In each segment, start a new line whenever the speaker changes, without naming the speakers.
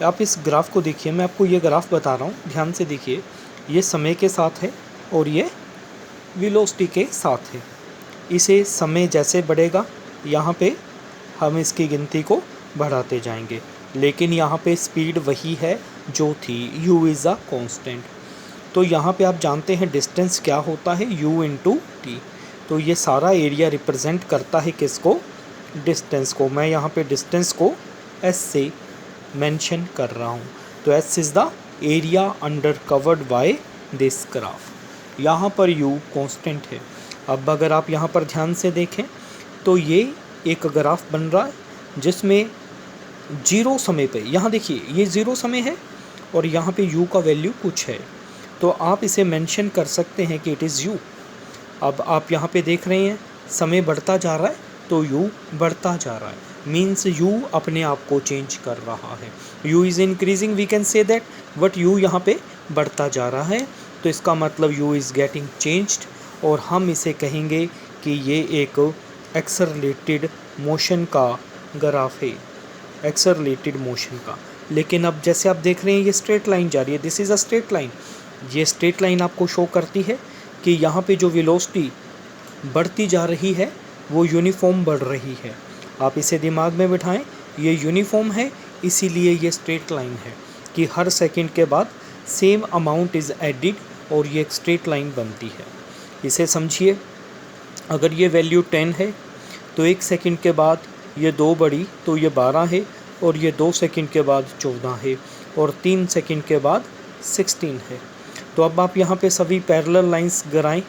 आप इस ग्राफ को देखिए, मैं आपको ये ग्राफ बता रहा हूँ, ध्यान से देखिए। ये समय के साथ है और ये वेलोसिटी के साथ है। इसे समय जैसे बढ़ेगा यहाँ पे हम इसकी गिनती को बढ़ाते जाएंगे, लेकिन यहाँ पे स्पीड वही है जो थी, u इज़ अ कांस्टेंट। तो यहाँ पे आप जानते हैं डिस्टेंस क्या होता है, u इंटू टी। तो ये सारा एरिया रिप्रेजेंट करता है किसको, डिस्टेंस को। मैं यहाँ पे डिस्टेंस को s से मेंशन कर रहा हूँ। तो s is the area under covered by this graph. यहाँ पर u कांस्टेंट है। अब अगर आप यहाँ पर ध्यान से देखें तो ये एक ग्राफ बन रहा है जिसमें जीरो समय पे, यहाँ देखिए ये ज़ीरो समय है और यहाँ पे u का वैल्यू कुछ है, तो आप इसे मेंशन कर सकते हैं कि इट इज़ u। अब आप यहाँ पे देख रहे हैं समय बढ़ता जा रहा है तो u बढ़ता जा रहा है, मीन्स u अपने आप को चेंज कर रहा है। u is increasing, we can say that, but u यहाँ पे बढ़ता जा रहा है, तो इसका मतलब u इज़ गेटिंग चेंज्ड, और हम इसे कहेंगे कि ये एक एक्सेलरेटेड मोशन का ग्राफ है, एक्सेलरेटेड मोशन का। लेकिन अब जैसे आप देख रहे हैं ये स्ट्रेट लाइन जा रही है, this is a straight line. ये स्ट्रेट लाइन आपको शो करती है कि यहाँ पे जो वेलोसिटी बढ़ती जा रही है वो यूनिफॉर्म बढ़ रही है। आप इसे दिमाग में बिठाएं, ये यूनिफॉर्म है, इसीलिए ये स्ट्रेट लाइन है कि हर सेकंड के बाद सेम अमाउंट इज़ एडिड और ये एक स्ट्रेट लाइन बनती है। इसे समझिए, अगर ये वैल्यू 10 है तो एक सेकंड के बाद ये 2 बढ़ी तो ये 12 है, और ये 2 सेकंड के बाद 14 है, और 3 सेकंड के बाद 16 है। तो अब आप यहाँ पे सभी पैरेलल लाइंस गिराएं,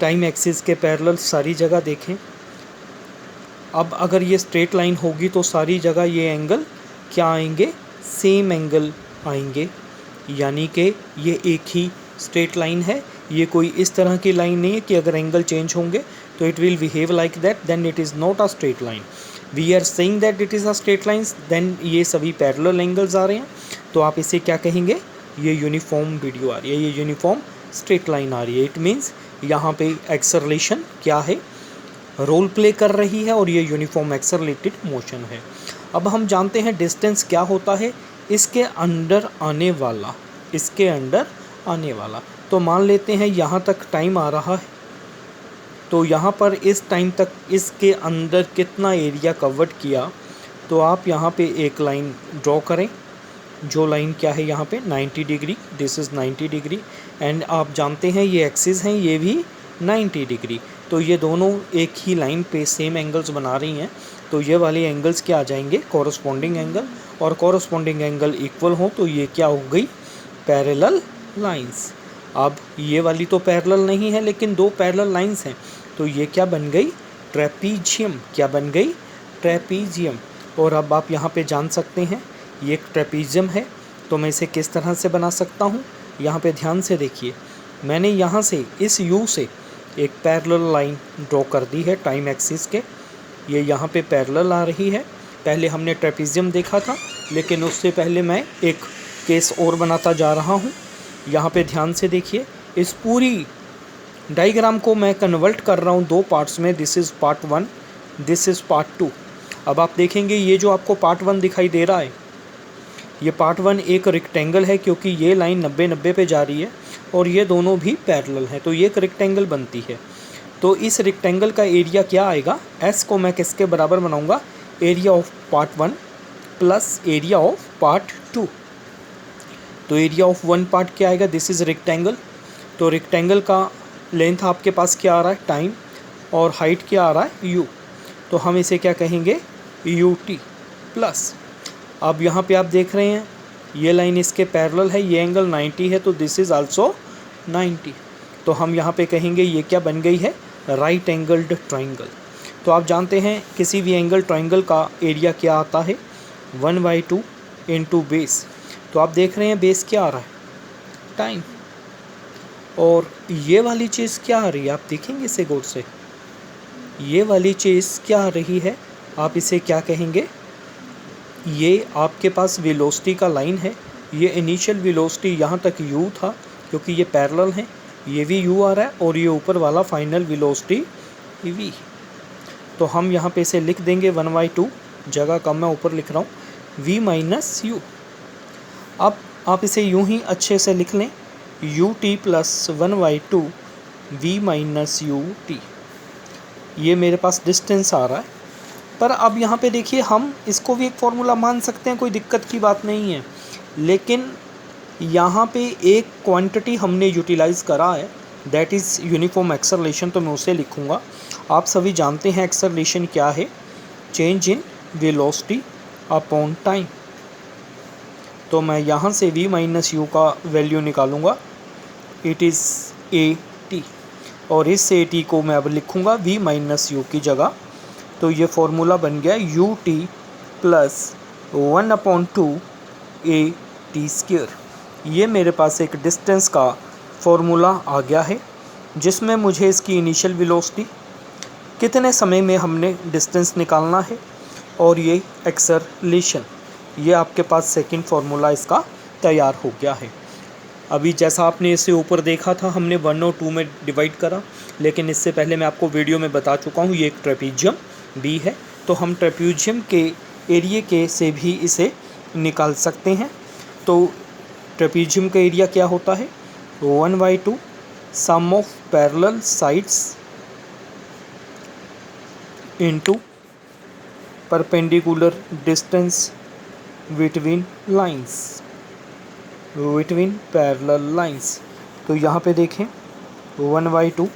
टाइम एक्सिस के पैरेलल सारी जगह देखें। अब अगर ये स्ट्रेट लाइन होगी तो सारी जगह ये एंगल क्या आएंगे, सेम एंगल आएंगे, यानी कि ये एक ही स्ट्रेट लाइन है। ये कोई इस तरह की लाइन नहीं है कि अगर एंगल चेंज होंगे तो it will behave like that, then it is not a straight line. We are saying that it is a straight line, then ये सभी पैरेलल एंगल्स आ रहे हैं, तो आप इसे क्या कहेंगे, ये यूनिफॉर्म वीडियो आ रही है, ये यूनिफॉर्म स्ट्रेट लाइन आ रही है। इट मीन्स यहाँ पे एक्सेलरेशन क्या है, रोल प्ले कर रही है, और ये यूनिफॉर्म एक्सेलरेटेड मोशन है। अब हम जानते हैं डिस्टेंस क्या होता है, इसके अंडर आने वाला, इसके अंडर आने वाला। तो मान लेते हैं यहाँ तक टाइम आ रहा है, तो यहाँ पर इस टाइम तक इसके अंदर कितना एरिया कवर्ड किया, तो आप यहाँ पे एक लाइन ड्रॉ करें, जो लाइन क्या है यहाँ पे 90 degree, this is 90 degree, and आप जानते हैं ये एक्सिस हैं, ये भी 90 डिग्री। तो ये दोनों एक ही लाइन पे सेम एंगल्स बना रही हैं, तो ये वाले एंगल्स क्या आ जाएंगे, कॉरस्पॉन्डिंग एंगल, और कॉरस्पॉन्डिंग एंगल इक्वल हो तो ये क्या हो गई, पैरेलल लाइंस। अब ये वाली तो पैरेलल नहीं है, लेकिन 2 पैरेलल लाइंस हैं, तो ये क्या बन गई, ट्रेपीजियम। क्या बन गई, ट्रेपीजियम। और अब आप यहाँ पे जान सकते हैं ये एक ट्रेपीजियम है, तो मैं इसे किस तरह से बना सकता हूँ, यहाँ पे ध्यान से देखिए। मैंने यहाँ से इस U से एक पैरेलल लाइन ड्रॉ कर दी है टाइम एक्सिस के, ये यहाँ पे पैरेलल आ रही है। पहले हमने ट्रेपीजियम देखा था, लेकिन उससे पहले मैं एक केस और बनाता जा रहा हूँ। यहाँ पे ध्यान से देखिए, इस पूरी डायग्राम को मैं कन्वर्ट कर रहा हूँ 2 पार्ट्स में, this is part 1, this is part 2। अब आप देखेंगे ये जो आपको पार्ट 1 दिखाई दे रहा है, ये पार्ट 1 एक रेक्टेंगल है, क्योंकि ये लाइन 90-90 पे जा रही है और ये दोनों भी पैरेलल हैं, तो ये एक रेक्टेंगल बनती है। तो इस रेक्टेंगल का एरिया क्या आएगा, S को मैं किसके बराबर बनाऊंगा, area of part 1 plus area of part 2। तो एरिया ऑफ 1 पार्ट क्या आएगा, दिस इज़ रेक्टेंगल, तो रेक्टेंगल का लेंथ आपके पास क्या आ रहा है, टाइम, और हाइट क्या आ रहा है, u। तो हम इसे क्या कहेंगे, ut प्लस। अब यहाँ पे आप देख रहे हैं ये लाइन इसके पैरेलल है, ये एंगल 90 है, तो दिस इज़ आल्सो 90। तो हम यहाँ पे कहेंगे ये क्या बन गई है, राइट एंगल्ड ट्राइंगल। तो आप जानते हैं किसी भी एंगल ट्राइंगल का एरिया क्या आता है, 1/2 इंटू बेस। तो आप देख रहे हैं बेस क्या आ रहा है, टाइम, और ये वाली चीज़ क्या आ रही है, आप देखेंगे इसे गौर से, ये वाली चीज़ क्या आ रही है, आप इसे क्या कहेंगे, ये आपके पास वेलोसिटी का लाइन है। ये इनिशियल वेलोसिटी यहाँ तक u था, क्योंकि ये पैरेलल हैं, ये भी u आ रहा है, और ये ऊपर वाला फाइनल वेलोसिटी v। तो हम यहाँ पे इसे लिख देंगे 1/2, जगह कम मैं ऊपर लिख रहा हूँ, v माइनस यू। अब आप इसे यूं ही अच्छे से लिख लें, you t plus 1/2 v minus U T. ये मेरे पास डिस्टेंस आ रहा है। पर अब यहाँ पे देखिए, हम इसको भी एक फार्मूला मान सकते हैं, कोई दिक्कत की बात नहीं है। लेकिन यहाँ पे एक क्वांटिटी हमने यूटिलाइज़ करा है, दैट इज़ यूनिफॉर्म एक्सेलरेशन, तो मैं उसे लिखूँगा। आप सभी जानते हैं एक्सेलरेशन क्या है, change in velocity upon time. तो मैं यहाँ से v माइनस यू का वैल्यू निकालूँगा, इट इज़ ए टी, और इस ए टी को मैं अब लिखूँगा v माइनस यू की जगह। तो ये फॉर्मूला बन गया you t plus 1/2 a t square. ये मेरे पास एक डिस्टेंस का फॉर्मूला आ गया है, जिसमें मुझे इसकी इनिशियल वेलोसिटी, कितने समय में हमने डिस्टेंस निकालना है, और ये एक्सेलरेशन, ये आपके पास सेकंड फार्मूला इसका तैयार हो गया है। अभी जैसा आपने इसे ऊपर देखा था, हमने 1 और 2 में डिवाइड करा, लेकिन इससे पहले मैं आपको वीडियो में बता चुका हूँ, ये एक ट्रेपीजियम बी है, तो हम ट्रेपीजियम के एरिया के से भी इसे निकाल सकते हैं। तो ट्रेपीजियम का एरिया क्या होता है, 1/2 sum of parallel sides into perpendicular distance between lines, between parallel lines. तो यहाँ पे देखें 1/2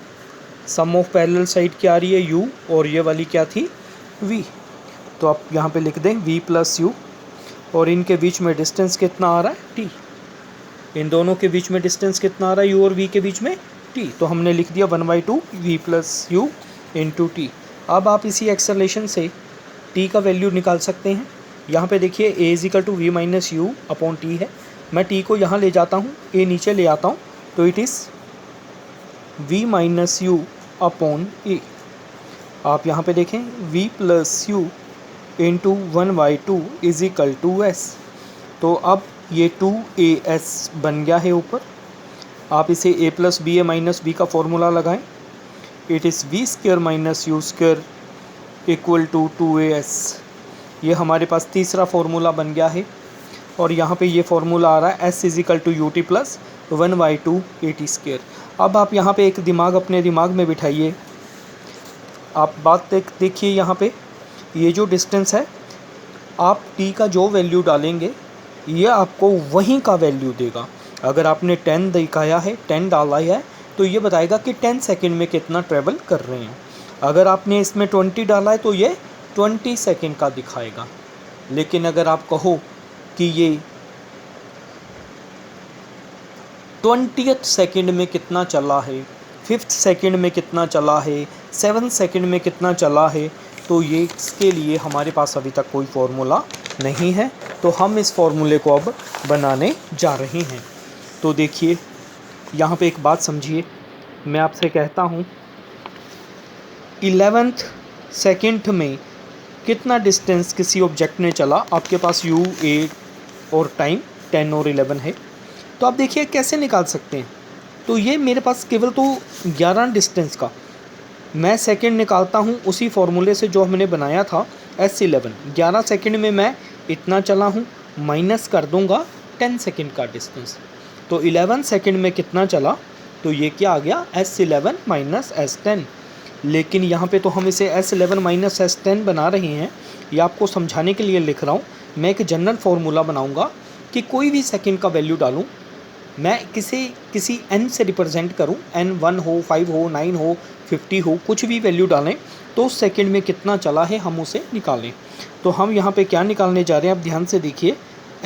सम ऑफ पैरेलल साइड क्या आ रही है, u, और ये वाली क्या थी, v। तो आप यहाँ पे लिख दें v प्लस यू, और इनके बीच में डिस्टेंस कितना आ रहा है, t। इन दोनों के बीच में डिस्टेंस कितना आ रहा है, u और v के बीच में t। तो हमने लिख दिया 1/2 v plus u into T. अब आप इसी एक्सेलरेशन से t का वैल्यू निकाल सकते हैं। यहाँ पे देखिए a is equal to v minus u upon t है। मैं t को यहाँ ले जाता हूँ, a नीचे ले आता हूँ, तो it is v minus u upon a. आप यहाँ पे देखें v plus u into 1/2 is equal to s. तो अब ये 2as बन गया है ऊपर। आप इसे a plus b a minus b का फॉर्मूला लगाएं, it is v square minus u square equal to 2as। ये हमारे पास तीसरा फार्मूला बन गया है, और यहाँ पे ये फार्मूला आ रहा है s is equal to u t plus 1/2 a t square. अब आप यहाँ पे एक दिमाग अपने दिमाग में बिठाइए, आप बात देखिए, यहाँ पे ये जो डिस्टेंस है, आप t का जो वैल्यू डालेंगे ये आपको वहीं का वैल्यू देगा। अगर आपने 10 दिखाया है, 10 डाला है, तो ये बताएगा कि 10 सेकंड में कितना ट्रैवल कर रहे हैं। अगर आपने इसमें 20 डाला है तो ये 20 सेकंड का दिखाएगा। लेकिन अगर आप कहो कि ये 20th सेकंड में कितना चला है, 5th सेकंड में कितना चला है, 7th सेकंड में कितना चला है, तो ये इसके लिए हमारे पास अभी तक कोई फार्मूला नहीं है। तो हम इस फार्मूले को अब बनाने जा रहे हैं। तो देखिए, यहाँ पे एक बात समझिए, मैं आपसे कहता हूँ 11th सेकंड में कितना डिस्टेंस किसी ऑब्जेक्ट ने चला, आपके पास u, a और टाइम 10 और 11 है। तो आप देखिए कैसे निकाल सकते हैं। तो ये मेरे पास केवल तो 11 डिस्टेंस का मैं सेकंड निकालता हूँ उसी फार्मूले से जो हमने बनाया था S11। 11 सेकंड में मैं इतना चला हूँ, माइनस कर दूँगा 10 सेकंड का डिस्टेंस। तो 11 सेकंड में कितना चला, तो ये क्या आ गया, S11 माइनस S10। लेकिन यहाँ पे तो हम इसे S11 माइनस S10 बना रहे हैं, ये आपको समझाने के लिए लिख रहा हूँ। मैं एक जनरल फार्मूला बनाऊँगा कि कोई भी सेकंड का वैल्यू डालूँ, मैं किसी n से रिप्रेजेंट करूँ, n 1 हो, 5 हो, 9 हो, 50 हो, कुछ भी वैल्यू डालें तो सेकंड में कितना चला है हम उसे निकालें। तो हम यहाँ पे क्या निकालने जा रहे हैं, आप ध्यान से देखिए,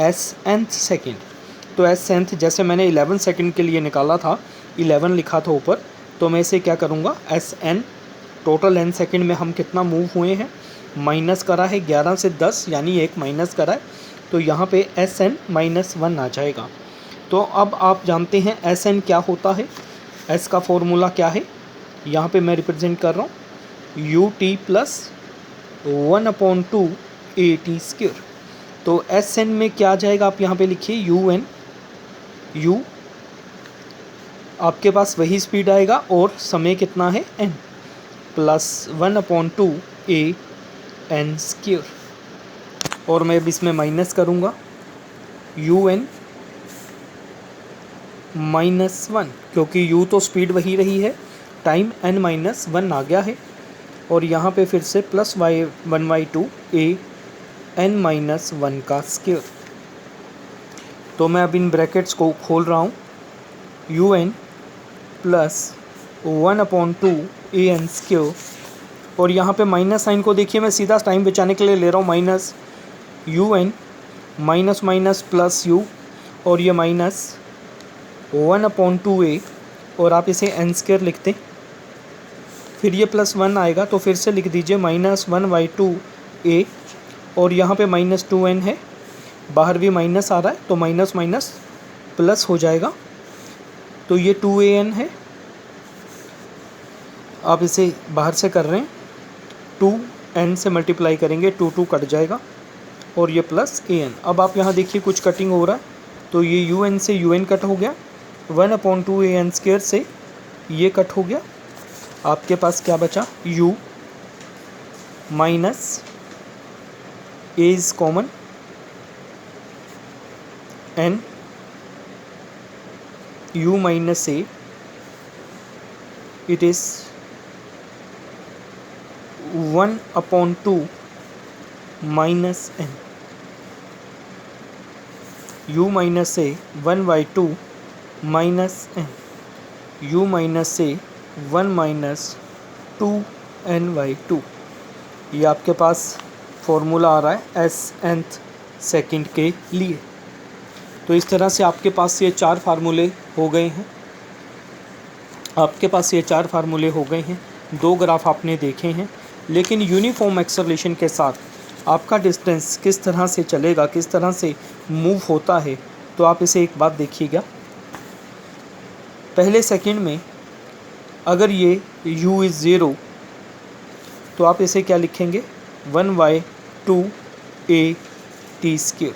nth सेकंड। तो nth जैसे मैंने 11 सेकंड के लिए निकाला था, 11 लिखा था ऊपर, तो मैं इसे क्या करूँगा, Sn टोटल n सेकंड में हम कितना मूव हुए हैं, माइनस करा है 11 से 10, यानी 1 माइनस करा है, तो यहाँ पे Sn माइनस 1 आ जाएगा। तो अब आप जानते हैं Sn क्या होता है, S का फॉर्मूला क्या है, यहाँ पे मैं रिप्रेजेंट कर रहा हूँ you t plus 1/2 a t square. तो Sn में क्या आ जाएगा, आप यहाँ पे लिखिए UN, U आपके पास वही स्पीड आएगा और समय कितना है n, plus 1/2 A N square. और मैं अब इसमें माइनस करूँगा un -1, क्योंकि u तो स्पीड वही रही है, टाइम n-1 आ गया है। और यहाँ पे फिर से प्लस y1/2 a n-1 का स्क्वायर। तो मैं अब इन ब्रैकेट्स को खोल रहा हूँ, un plus 1/2 a n square. और यहाँ पे माइनस साइन को देखिए, मैं सीधा टाइम बचाने के लिए ले रहा हूँ minus un minus minus plus u, और ये माइनस 1/2 a, और आप इसे n स्क्वायर लिखते, फिर ये प्लस 1 आएगा तो फिर से लिख दीजिए -1/2 a, और यहाँ पे -2n है, बाहर भी माइनस आ रहा है तो माइनस माइनस प्लस हो जाएगा, तो ये 2an है। आप इसे बाहर से कर रहे हैं, 2n से मल्टीप्लाई करेंगे, 2 कट जाएगा और ये प्लस an। अब आप यहाँ देखिए कुछ कटिंग हो रहा है, तो ये un से un कट हो गया, 1/2 a n स्क्वायर से ये कट हो गया। आपके पास क्या बचा, u minus a is common, n u minus a, it is 1/2 minus n, u minus a 1/2 minus n, u minus a 1 minus 2n/2। ये आपके पास फॉर्मूला आ रहा है s सेकंड के लिए। तो इस तरह से आपके पास ये 4 फार्मूले हो गए हैं, आपके पास ये 4 फार्मूले हो गए हैं। 2 ग्राफ आपने देखे हैं, लेकिन यूनिफॉर्म एक्सेलरेशन के साथ आपका डिस्टेंस किस तरह से चलेगा, किस तरह से मूव होता है, तो आप इसे एक बात देखिएगा। पहले सेकंड में अगर ये u इज़ 0, तो आप इसे क्या लिखेंगे, 1/2 a t स्क्वायर।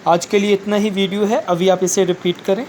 आज के लिए इतना ही वीडियो है, अभी आप इसे रिपीट करें।